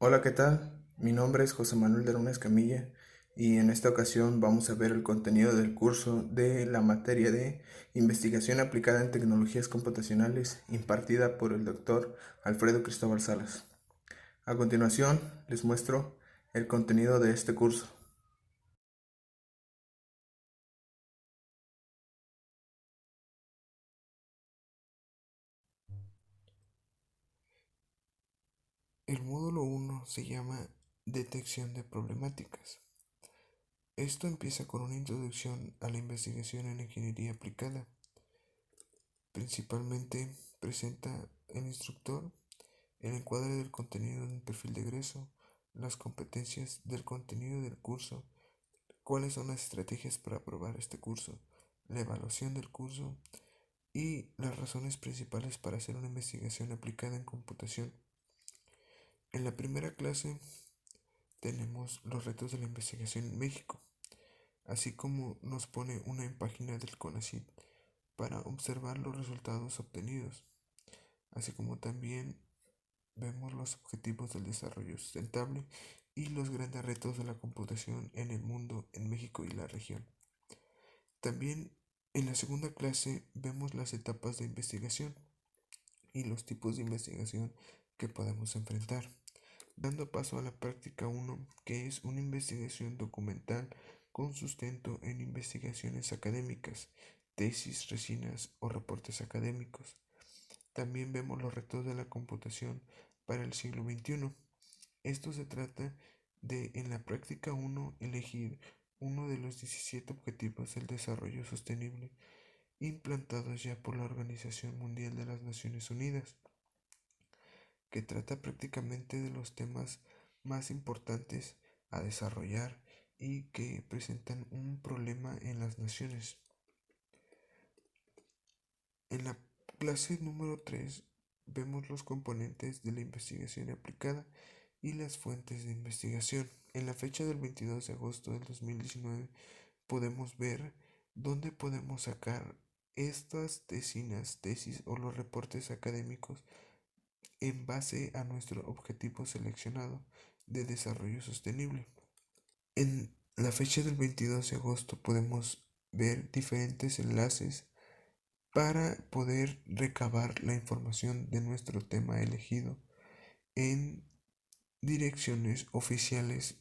Hola, ¿qué tal? Mi nombre es José Manuel de Luna Escamilla y en esta ocasión vamos a ver el contenido del curso de la materia de Investigación aplicada en tecnologías computacionales impartida por el doctor Alfredo Cristóbal Salas. A continuación, les muestro el contenido de este curso. El módulo 1 se llama Detección de problemáticas. Esto empieza con una introducción a la investigación en ingeniería aplicada. Principalmente presenta el instructor, el encuadre del contenido en el perfil de egreso, las competencias del contenido del curso, cuáles son las estrategias para aprobar este curso, la evaluación del curso y las razones principales para hacer una investigación aplicada en computación. En la primera clase tenemos los retos de la investigación en México, así como nos pone una página del CONACYT para observar los resultados obtenidos, así como también vemos los objetivos del desarrollo sustentable y los grandes retos de la computación en el mundo, en México y la región. También en la segunda clase vemos las etapas de investigación y los tipos de investigación que podemos enfrentar, dando paso a la práctica 1, que es una investigación documental con sustento en investigaciones académicas, tesis, resinas o reportes académicos. También vemos los retos de la computación para el siglo XXI. Esto se trata de, en la práctica 1, elegir uno de los 17 objetivos del desarrollo sostenible implantados ya por la Organización Mundial de las Naciones Unidas, que trata prácticamente de los temas más importantes a desarrollar y que presentan un problema en las naciones. En la clase número 3 vemos los componentes de la investigación aplicada y las fuentes de investigación. En la fecha del 22 de agosto del 2019 podemos ver dónde podemos sacar estas tesis o los reportes académicos en base a nuestro objetivo seleccionado de desarrollo sostenible. En la fecha del 22 de agosto podemos ver diferentes enlaces para poder recabar la información de nuestro tema elegido en direcciones oficiales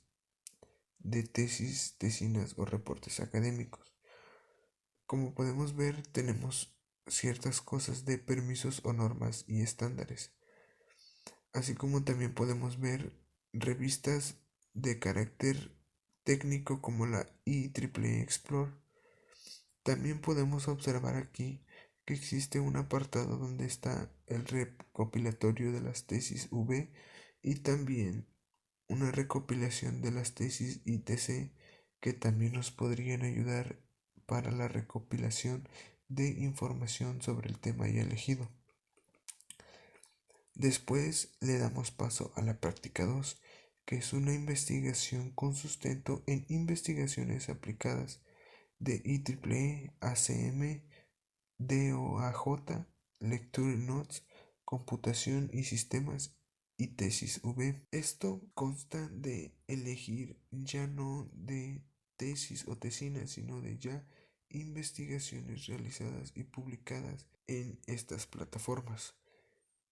de tesis, tesinas o reportes académicos. Como podemos ver, tenemos ciertas cosas de permisos o normas y estándares, así como también podemos ver revistas de carácter técnico como la IEEE Explore. También podemos observar aquí que existe un apartado donde está el recopilatorio de las tesis V y también una recopilación de las tesis ITC que también nos podrían ayudar para la recopilación de información sobre el tema ya elegido. Después le damos paso a la práctica 2, que es una investigación con sustento en investigaciones aplicadas de IEEE, ACM, DOAJ, Lecture Notes, Computación y Sistemas y Tesis V. Esto consta de elegir ya no de tesis o tesinas, sino de ya investigaciones realizadas y publicadas en estas plataformas.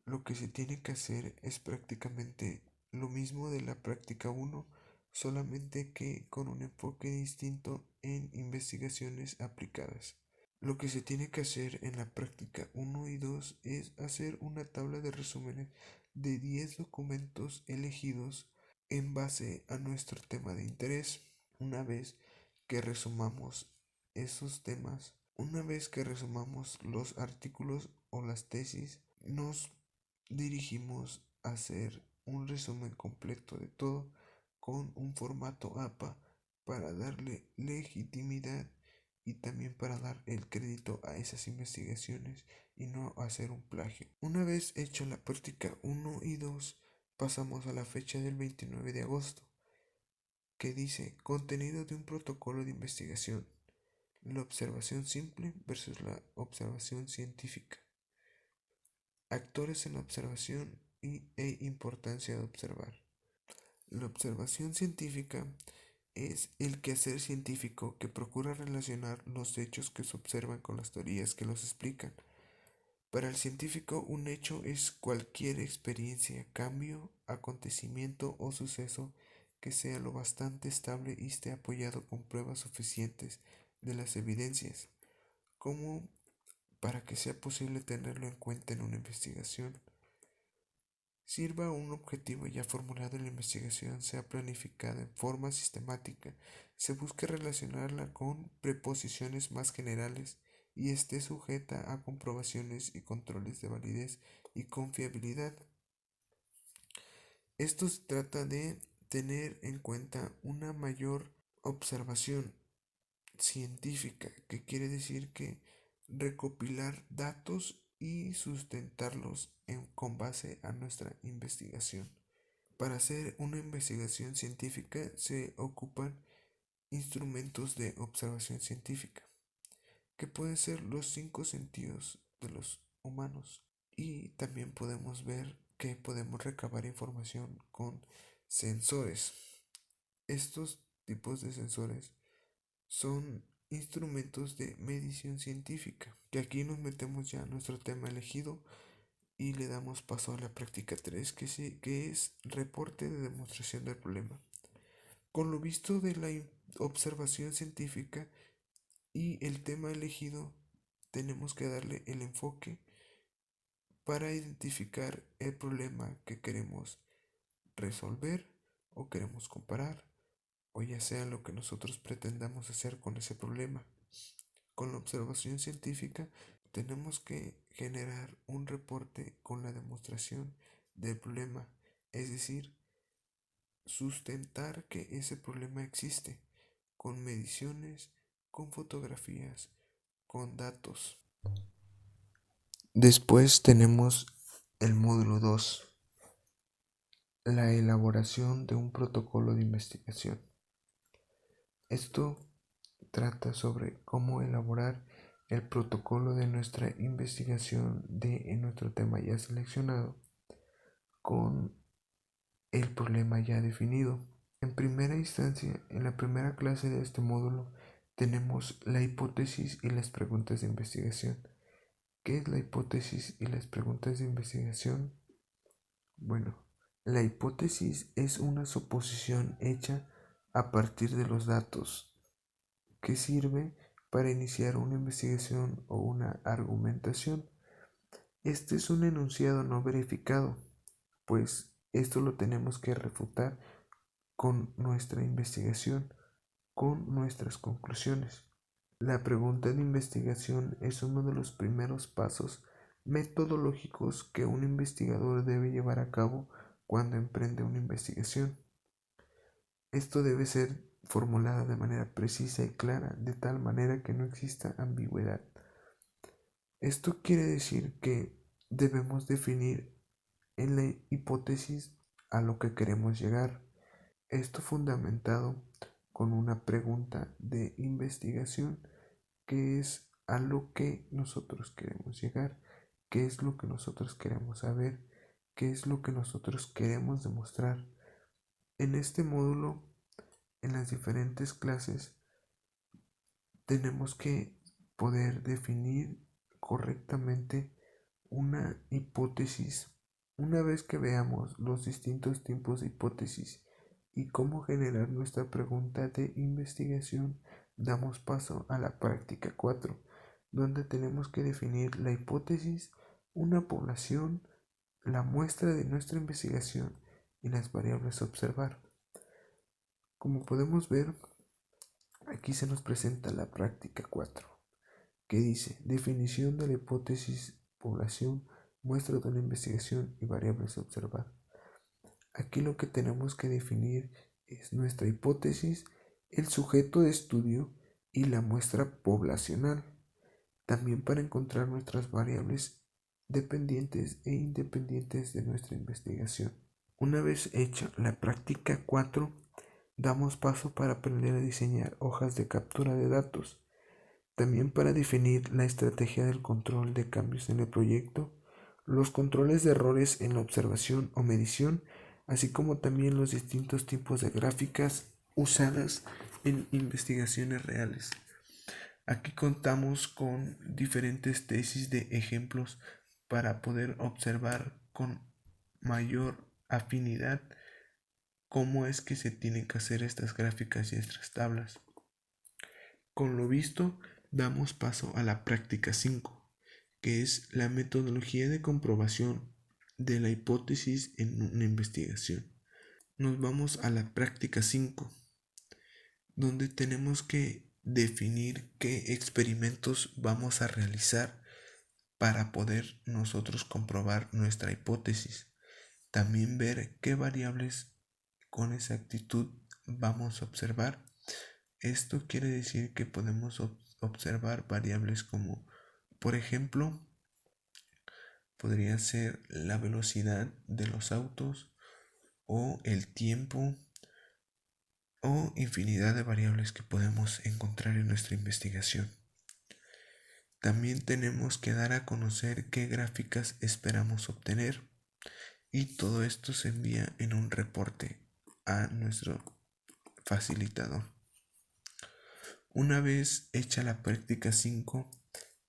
Lo que se tiene que hacer es prácticamente lo mismo de la práctica 1, solamente que con un enfoque distinto en investigaciones aplicadas. Lo que se tiene que hacer en la práctica 1 y 2 es hacer una tabla de resúmenes de 10 documentos elegidos en base a nuestro tema de interés. Una vez que resumamos esos temas, una vez que resumamos los artículos o las tesis, nos dirigimos a hacer un resumen completo de todo con un formato APA para darle legitimidad y también para dar el crédito a esas investigaciones y no hacer un plagio. Una vez hecha la práctica 1 y 2, pasamos a la fecha del 29 de agosto, que dice contenido de un protocolo de investigación, la observación simple versus la observación científica, actores en la observación e importancia de observar. La observación científica es el quehacer científico que procura relacionar los hechos que se observan con las teorías que los explican. Para el científico, un hecho es cualquier experiencia, cambio, acontecimiento o suceso que sea lo bastante estable y esté apoyado con pruebas suficientes de las evidencias, como para que sea posible tenerlo en cuenta en una investigación. Sirva a un objetivo ya formulado en la investigación, sea planificada en forma sistemática, se busque relacionarla con preposiciones más generales y esté sujeta a comprobaciones y controles de validez y confiabilidad. Esto se trata de tener en cuenta una mayor observación científica, que quiere decir que recopilar datos y sustentarlos con base a nuestra investigación. Para hacer una investigación científica se ocupan instrumentos de observación científica, que pueden ser los 5 sentidos de los humanos. Y también podemos ver que podemos recabar información con sensores. Estos tipos de sensores son instrumentos de medición científica, que aquí nos metemos ya a nuestro tema elegido y le damos paso a la práctica 3, que es reporte de demostración del problema. Con lo visto de la observación científica y el tema elegido, tenemos que darle el enfoque para identificar el problema que queremos resolver o queremos comparar, o ya sea lo que nosotros pretendamos hacer con ese problema. Con la observación científica tenemos que generar un reporte con la demostración del problema, es decir, sustentar que ese problema existe, con mediciones, con fotografías, con datos. Después tenemos el módulo 2, la elaboración de un protocolo de investigación. Esto trata sobre cómo elaborar el protocolo de nuestra investigación en nuestro tema ya seleccionado con el problema ya definido. En primera instancia, en la primera clase de este módulo, tenemos la hipótesis y las preguntas de investigación. ¿Qué es la hipótesis y las preguntas de investigación? Bueno, la hipótesis es una suposición hecha a partir de los datos que sirve para iniciar una investigación o una argumentación. Este es un enunciado no verificado, pues esto lo tenemos que refutar con nuestra investigación, con nuestras conclusiones. La pregunta de investigación es uno de los primeros pasos metodológicos que un investigador debe llevar a cabo cuando emprende una investigación. Esto debe ser formulada de manera precisa y clara, de tal manera que no exista ambigüedad. Esto quiere decir que debemos definir en la hipótesis a lo que queremos llegar. Esto fundamentado con una pregunta de investigación, que es a lo que nosotros queremos llegar, qué es lo que nosotros queremos saber, qué es lo que nosotros queremos demostrar. En este módulo, en las diferentes clases, tenemos que poder definir correctamente una hipótesis. Una vez que veamos los distintos tipos de hipótesis y cómo generar nuestra pregunta de investigación, damos paso a la práctica 4, donde tenemos que definir la hipótesis, una población, la muestra de nuestra investigación y las variables a observar. Como podemos ver, aquí se nos presenta la práctica 4, que dice definición de la hipótesis, población, muestra de una investigación y variables a observar. Aquí lo que tenemos que definir es nuestra hipótesis, el sujeto de estudio y la muestra poblacional. También para encontrar nuestras variables dependientes e independientes de nuestra investigación. Una vez hecha la práctica 4, damos paso para aprender a diseñar hojas de captura de datos. También para definir la estrategia del control de cambios en el proyecto, los controles de errores en la observación o medición, así como también los distintos tipos de gráficas usadas en investigaciones reales. Aquí contamos con diferentes tesis de ejemplos para poder observar con mayor afinidad cómo es que se tienen que hacer estas gráficas y estas tablas. Con lo visto, damos paso a la práctica 5, que es la metodología de comprobación de la hipótesis en una investigación. Nos vamos a la práctica 5, donde tenemos que definir qué experimentos vamos a realizar para poder nosotros comprobar nuestra hipótesis. También ver qué variables con exactitud vamos a observar. Esto quiere decir que podemos observar variables como, por ejemplo, podría ser la velocidad de los autos o el tiempo o infinidad de variables que podemos encontrar en nuestra investigación. También tenemos que dar a conocer qué gráficas esperamos obtener y todo esto se envía en un reporte a nuestro facilitador. Una vez hecha la práctica 5,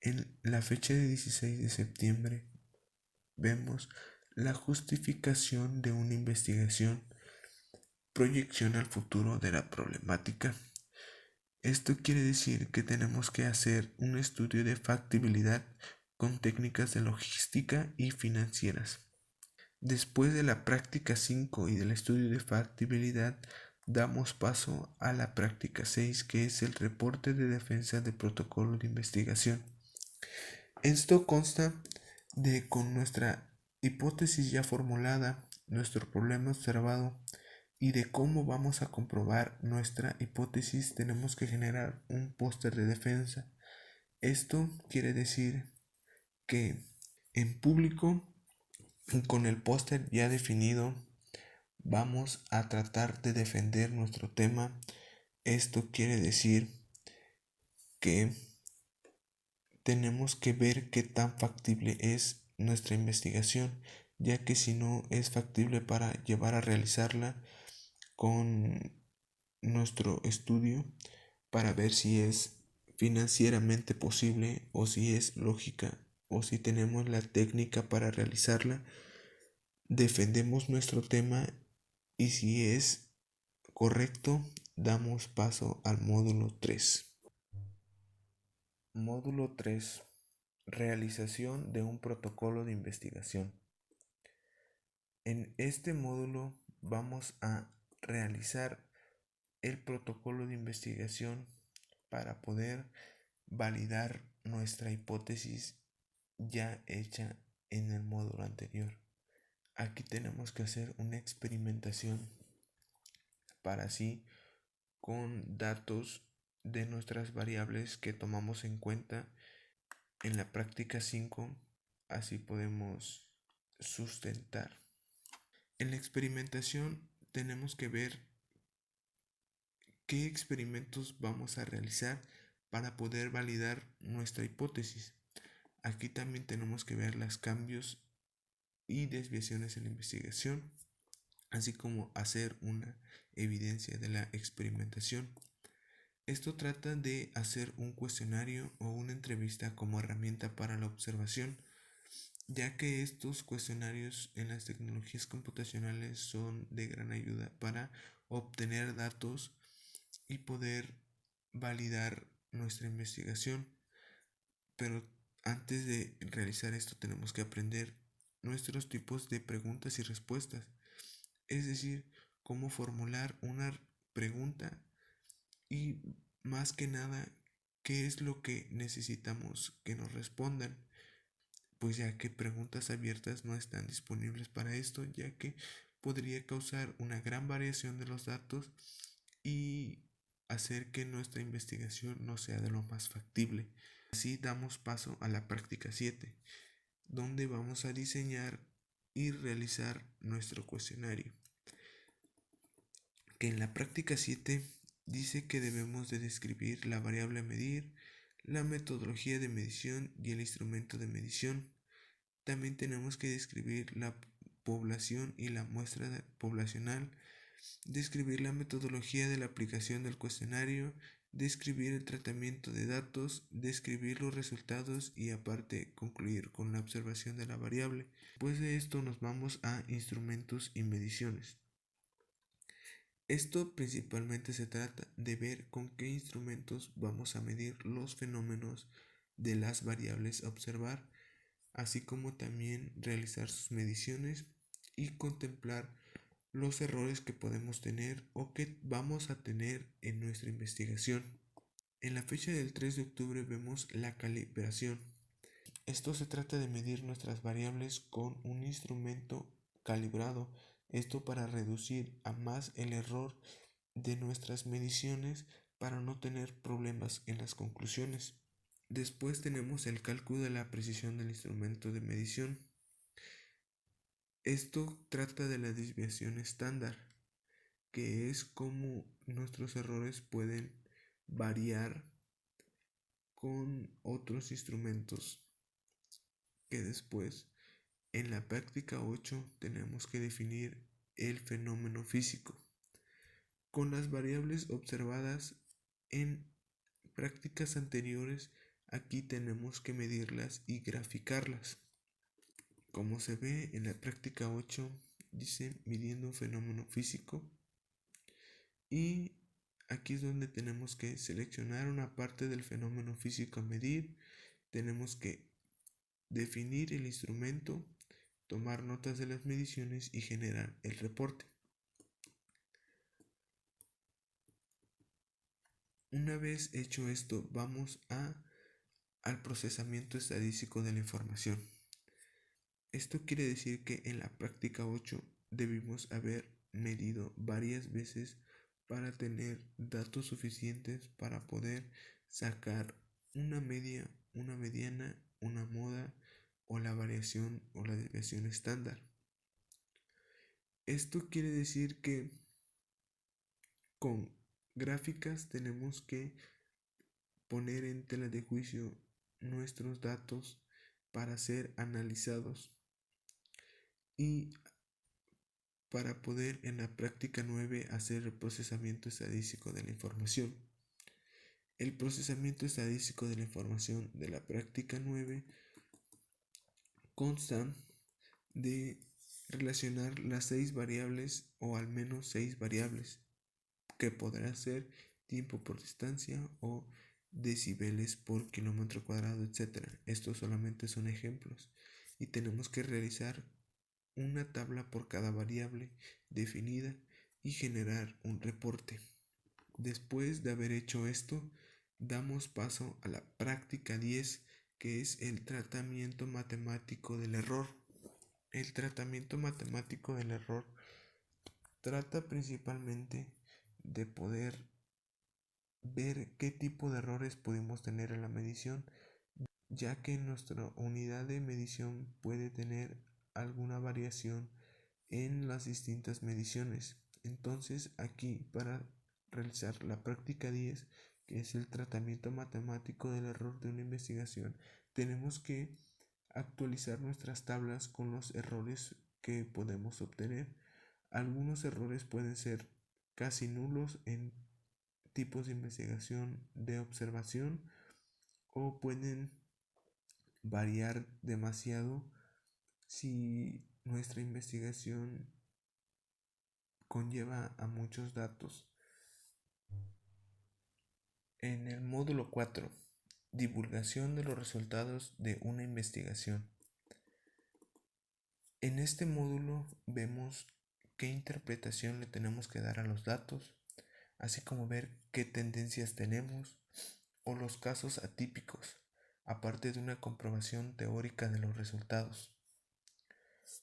en la fecha de 16 de septiembre vemos la justificación de una investigación, proyección al futuro de la problemática. Esto quiere decir que tenemos que hacer un estudio de factibilidad con técnicas de logística y financieras. Después de la práctica 5 y del estudio de factibilidad, damos paso a la práctica 6, que es el reporte de defensa de protocolo de investigación. Esto consta de con nuestra hipótesis ya formulada, nuestro problema observado y de cómo vamos a comprobar nuestra hipótesis, tenemos que generar un póster de defensa. Esto quiere decir que en público, con el póster ya definido, vamos a tratar de defender nuestro tema. Esto quiere decir que tenemos que ver qué tan factible es nuestra investigación, ya que si no es factible para llevar a realizarla con nuestro estudio, para ver si es financieramente posible o si es lógica o si tenemos la técnica para realizarla, defendemos nuestro tema y si es correcto, damos paso al módulo 3. Módulo 3. Realización de un protocolo de investigación. En este módulo vamos a realizar el protocolo de investigación para poder validar nuestra hipótesis ya hecha en el módulo anterior. Aquí tenemos que hacer una experimentación para así, con datos de nuestras variables que tomamos en cuenta en la práctica 5, así podemos sustentar. En la experimentación tenemos que ver qué experimentos vamos a realizar para poder validar nuestra hipótesis. Aquí también tenemos que ver los cambios y desviaciones en la investigación, así como hacer una evidencia de la experimentación. Esto trata de hacer un cuestionario o una entrevista como herramienta para la observación, ya que estos cuestionarios en las tecnologías computacionales son de gran ayuda para obtener datos y poder validar nuestra investigación. Pero antes de realizar esto tenemos que aprender nuestros tipos de preguntas y respuestas, es decir, cómo formular una pregunta y más que nada qué es lo que necesitamos que nos respondan, pues ya que preguntas abiertas no están disponibles para esto, ya que podría causar una gran variación de los datos y hacer que nuestra investigación no sea de lo más factible. Así damos paso a la práctica 7, donde vamos a diseñar y realizar nuestro cuestionario, que en la práctica 7 dice que debemos de describir la variable a medir, la metodología de medición y el instrumento de medición. También tenemos que describir la población y la muestra poblacional, describir la metodología de la aplicación del cuestionario, describir el tratamiento de datos, describir los resultados y aparte concluir con la observación de la variable. Después de esto nos vamos a instrumentos y mediciones. Esto principalmente se trata de ver con qué instrumentos vamos a medir los fenómenos de las variables a observar, así como también realizar sus mediciones y contemplar los errores que podemos tener o que vamos a tener en nuestra investigación. En la fecha del 3 de octubre vemos la calibración. Esto se trata de medir nuestras variables con un instrumento calibrado, esto para reducir a más el error de nuestras mediciones para no tener problemas en las conclusiones. Después tenemos el cálculo de la precisión del instrumento de medición. Esto trata de la desviación estándar, que es cómo nuestros errores pueden variar con otros instrumentos que después en la práctica 8 tenemos que definir el fenómeno físico. Con las variables observadas en prácticas anteriores, aquí tenemos que medirlas y graficarlas. Como se ve en la práctica 8, dice midiendo un fenómeno físico. Y aquí es donde tenemos que seleccionar una parte del fenómeno físico a medir. Tenemos que definir el instrumento, tomar notas de las mediciones y generar el reporte. Una vez hecho esto, vamos al procesamiento estadístico de la información. Esto quiere decir que en la práctica 8 debimos haber medido varias veces para tener datos suficientes para poder sacar una media, una mediana, una moda o la variación o la desviación estándar. Esto quiere decir que con gráficas tenemos que poner en tela de juicio nuestros datos para ser analizados y para poder en la práctica 9 hacer el procesamiento estadístico de la información. El procesamiento estadístico de la información de la práctica 9 consta de relacionar las 6 variables o al menos 6 variables que podrá ser tiempo por distancia o decibeles por kilómetro cuadrado, etc. Estos solamente son ejemplos y tenemos que realizar una tabla por cada variable definida y generar un reporte. Después de haber hecho esto, damos paso a la práctica 10, que es el tratamiento matemático del error. El tratamiento matemático del error trata principalmente de poder ver qué tipo de errores pudimos tener en la medición, ya que nuestra unidad de medición puede tener alguna variación en las distintas mediciones. Entonces aquí para realizar la práctica 10, que es el tratamiento matemático del error de una investigación, tenemos que actualizar nuestras tablas con los errores que podemos obtener. Algunos errores pueden ser casi nulos en tipos de investigación de observación o pueden variar demasiado si nuestra investigación conlleva a muchos datos. En el módulo 4, divulgación de los resultados de una investigación. En este módulo vemos qué interpretación le tenemos que dar a los datos, así como ver qué tendencias tenemos o los casos atípicos, aparte de una comprobación teórica de los resultados.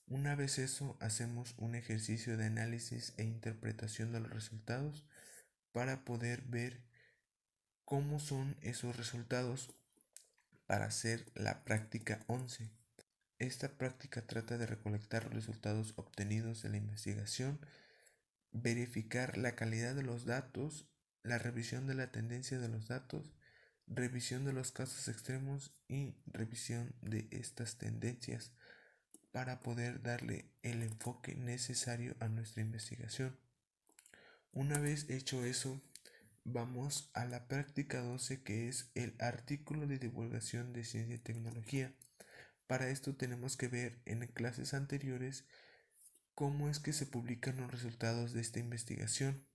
Una vez eso, hacemos un ejercicio de análisis e interpretación de los resultados para poder ver cómo son esos resultados para hacer la práctica 11. Esta práctica trata de recolectar los resultados obtenidos de la investigación, verificar la calidad de los datos, la revisión de la tendencia de los datos, revisión de los casos extremos y revisión de estas tendencias para poder darle el enfoque necesario a nuestra investigación. Una vez hecho eso, vamos a la práctica 12, que es el artículo de divulgación de ciencia y tecnología. Para esto tenemos que ver en clases anteriores cómo es que se publican los resultados de esta investigación.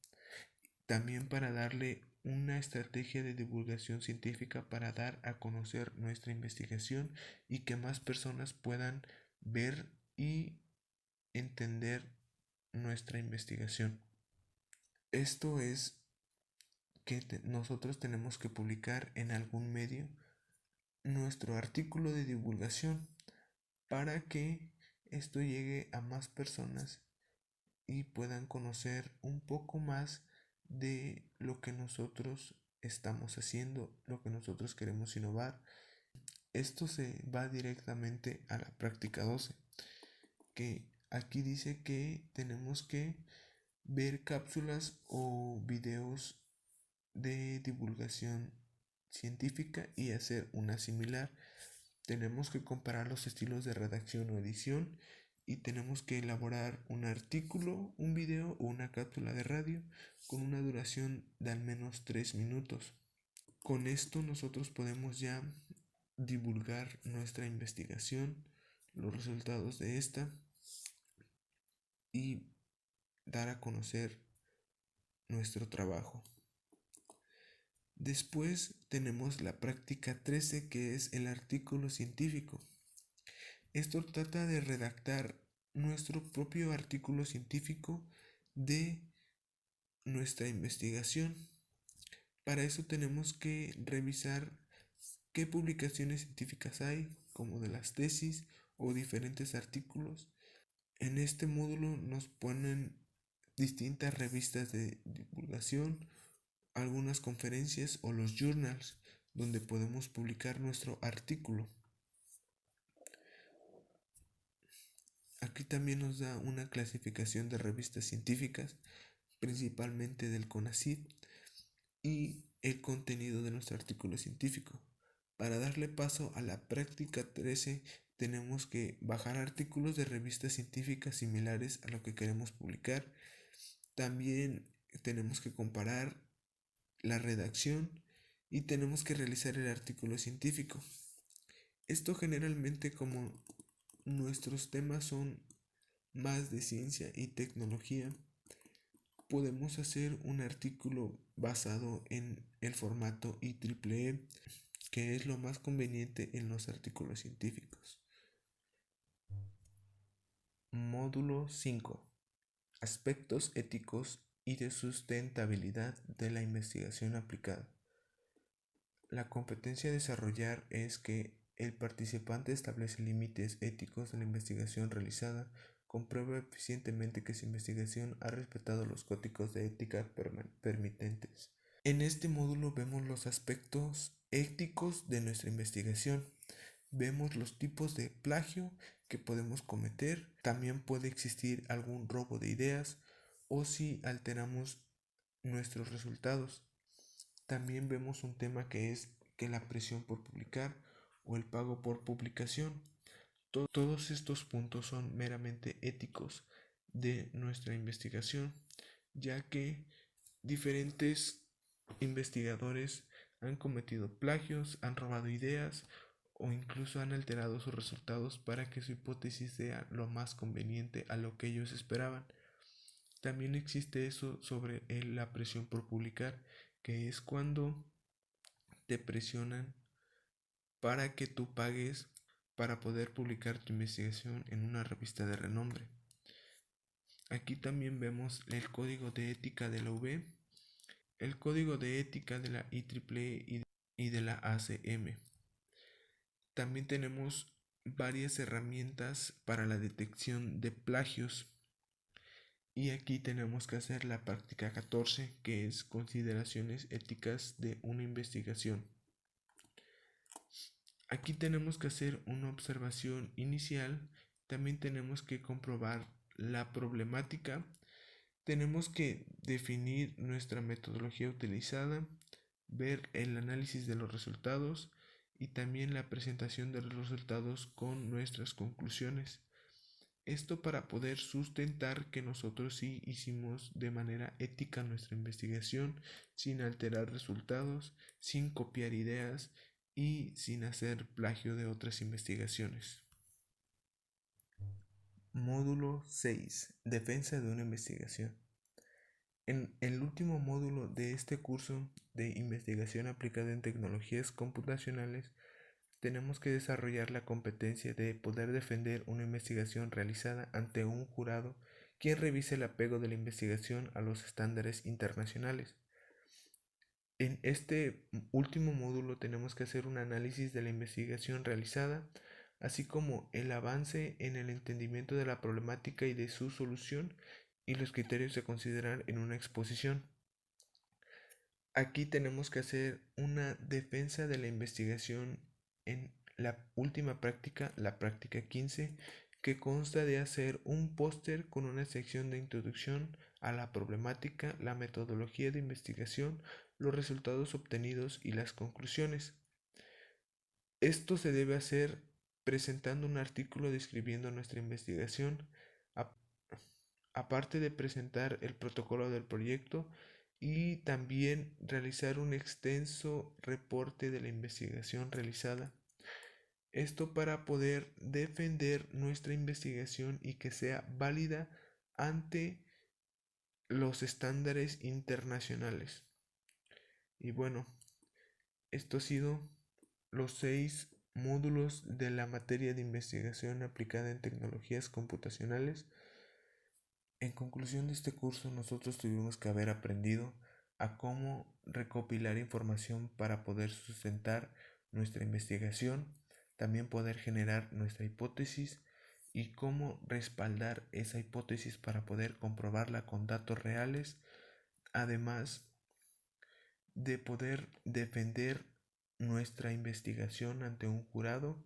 También para darle una estrategia de divulgación científica para dar a conocer nuestra investigación y que más personas puedan ver y entender nuestra investigación. Esto es que nosotros tenemos que publicar en algún medio nuestro artículo de divulgación para que esto llegue a más personas y puedan conocer un poco más de lo que nosotros estamos haciendo, lo que nosotros queremos innovar. Esto se va directamente a la práctica 12, que aquí dice que tenemos que ver cápsulas o videos de divulgación científica y hacer una similar. Tenemos que comparar los estilos de redacción o edición y tenemos que elaborar un artículo, un video o una cápsula de radio con una duración de al menos 3 minutos. Con esto nosotros podemos ya divulgar nuestra investigación, los resultados de esta y dar a conocer nuestro trabajo. Después tenemos la práctica 13, que es el artículo científico. Esto trata de redactar nuestro propio artículo científico de nuestra investigación. Para eso tenemos que revisar qué publicaciones científicas hay, como de las tesis o diferentes artículos. En este módulo nos ponen distintas revistas de divulgación, algunas conferencias o los journals donde podemos publicar nuestro artículo. Aquí también nos da una clasificación de revistas científicas, principalmente del CONACYT, y el contenido de nuestro artículo científico. Para darle paso a la práctica 13, tenemos que bajar artículos de revistas científicas similares a lo que queremos publicar. También tenemos que comparar la redacción y tenemos que realizar el artículo científico. Esto generalmente, como nuestros temas son más de ciencia y tecnología, podemos hacer un artículo basado en el formato IEEE, que es lo más conveniente en los artículos científicos. Módulo 5. Aspectos éticos y de sustentabilidad de la investigación aplicada. La competencia a desarrollar es que el participante establece límites éticos de la investigación realizada, comprueba eficientemente que su investigación ha respetado los códigos de ética permitentes. En este módulo vemos los aspectos éticos de nuestra investigación. Vemos los tipos de plagio que podemos cometer. También puede existir algún robo de ideas o si alteramos nuestros resultados. También vemos un tema que es que la presión por publicar o el pago por publicación. Todos estos puntos son meramente éticos de nuestra investigación, ya que diferentes investigadores han cometido plagios, han robado ideas o incluso han alterado sus resultados para que su hipótesis sea lo más conveniente a lo que ellos esperaban. También existe eso sobre la presión por publicar, que es cuando te presionan para que tú pagues para poder publicar tu investigación en una revista de renombre. Aquí también vemos el código de ética de la UB, el código de ética de la IEEE y de la ACM. También tenemos varias herramientas para la detección de plagios. Y aquí tenemos que hacer la práctica 14, que es consideraciones éticas de una investigación. Aquí tenemos que hacer una observación inicial, también tenemos que comprobar la problemática, tenemos que definir nuestra metodología utilizada, ver el análisis de los resultados y también la presentación de los resultados con nuestras conclusiones. Esto para poder sustentar que nosotros sí hicimos de manera ética nuestra investigación, sin alterar resultados, sin copiar ideas y sin hacer plagio de otras investigaciones. Módulo 6. Defensa de una investigación. En el último módulo de este curso de investigación aplicada en tecnologías computacionales, tenemos que desarrollar la competencia de poder defender una investigación realizada ante un jurado quien revise el apego de la investigación a los estándares internacionales. En este último módulo tenemos que hacer un análisis de la investigación realizada, así como el avance en el entendimiento de la problemática y de su solución y los criterios a considerar en una exposición. Aquí tenemos que hacer una defensa de la investigación en la última práctica, la práctica 15, que consta de hacer un póster con una sección de introducción a la problemática, la metodología de investigación, los resultados obtenidos y las conclusiones. Esto se debe hacer presentando un artículo describiendo nuestra investigación, aparte de presentar el protocolo del proyecto y también realizar un extenso reporte de la investigación realizada. Esto para poder defender nuestra investigación y que sea válida ante los estándares internacionales. Y bueno, esto ha sido los 6 módulos de la materia de investigación aplicada en tecnologías computacionales. En conclusión de este curso, nosotros tuvimos que haber aprendido a cómo recopilar información para poder sustentar nuestra investigación, también poder generar nuestra hipótesis y cómo respaldar esa hipótesis para poder comprobarla con datos reales, además de poder defender nuestra investigación ante un jurado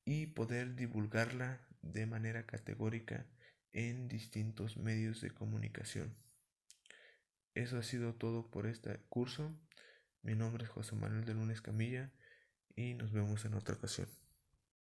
y poder divulgarla de manera categórica en distintos medios de comunicación. Eso ha sido todo por este curso. Mi nombre es José Manuel de Lunes Camilla y nos vemos en otra ocasión.